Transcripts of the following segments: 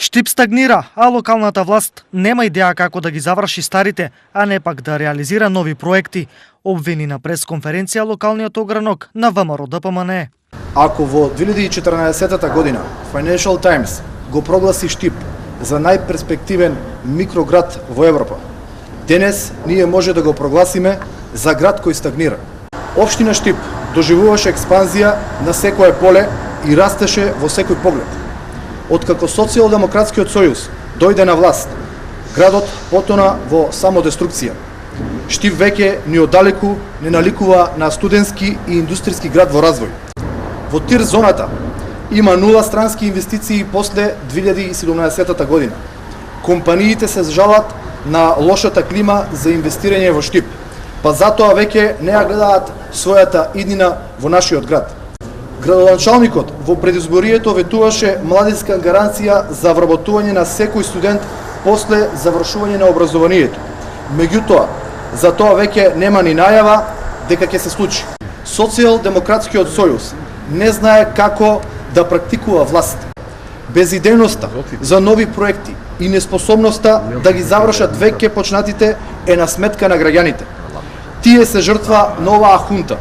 Штип стагнира, а локалната власт нема идеја како да ги заврши старите, а не пак да реализира нови проекти, обвини на пресконференција локалниот огранок на ВМРО ДПМН. Ако во 2014 година Financial Times го прогласи Штип за најперспективен микроград во Европа, денес ние може да го прогласиме за град кој стагнира. Општина Штип доживуваше експанзија на секое поле и растеше во секој поглед. Откако Социјалдемократскиот сојуз дојде на власт, градот потона во самодеструкција. Штип веќе ни оддалеку не наликува на студентски и индустријски град во развој. Во ТИР зоната има нула странски инвестиции после 2017 година. Компаниите се жалат на лошата клима за инвестирање во Штип, па затоа веќе не ја гледаат својата иднина во нашиот град. Градоначалникот во предизборието ветуваше младинска гаранција за вработување на секој студент после завршување на образованието. Меѓутоа, за тоа веќе нема ни најава дека ќе се случи. Социјалдемократскиот сојуз не знае како да практикува власт. Безидејноста за нови проекти и неспособноста да ги завршат веќе почнатите е на сметка на граѓаните. Тие се жртва на оваа хунта,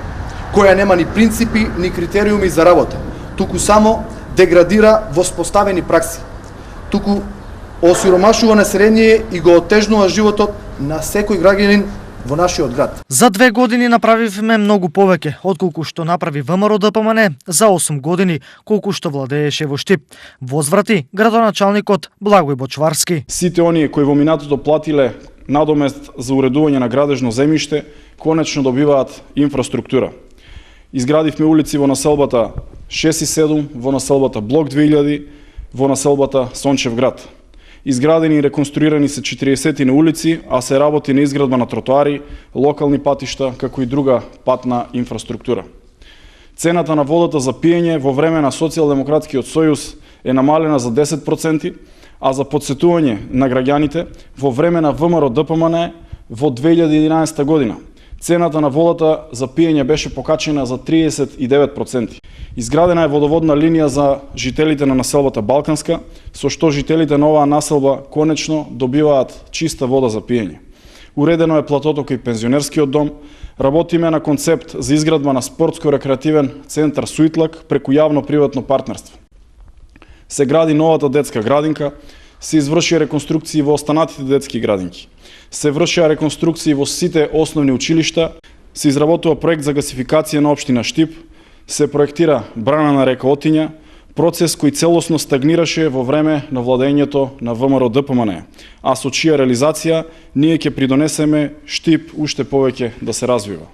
која нема ни принципи, ни критериуми за работа, туку само деградира воспоставени пракси. Туку осиромашува население и го отежнува животот на секој граѓанин во нашиот град. За 2 години направивме многу повеќе отколку што направи ВМРО ДПМН за 8 години колку што владееше во Штип. Возврати градоначалникот Благој Бочварски. Сите оние кои во минатото платиле надомест за уредување на градежно земјиште, конечно добиваат инфраструктура. Изградивме улици во населбата 6 и 7, во населбата Блок 2000, во населбата Сончев град. Изградени и реконструирани се 40 улици, а се работи на изградба на тротоари, локални патишта, како и друга патна инфраструктура. Цената на водата за пиење во време на Социјалдемократскиот сојуз е намалена за 10%, а за подсетување на граѓаните во време на ВМРО ДПМН во 2011 година цената на водата за пиење беше покачена за 39%. Изградена е водоводна линија за жителите на населбата Балканска, со што жителите на оваа населба конечно добиваат чиста вода за пиење. Уредено е платото кај пензионерскиот дом, работиме на концепт за изградба на спортско-рекреативен центар Суитлак преку јавно-приватно партнерство. Се гради новата детска градинка, се изврши реконструкции во останатите детски градинки. Се вршија реконструкции во сите основни училишта, се изработува проект за гасификација на општина Штип, се проектира брана на река Отиња, процес кој целосно стагнираше во време на владењето на ВМРО ДПМН, а со чија реализација ние ќе придонесеме Штип уште повеќе да се развива.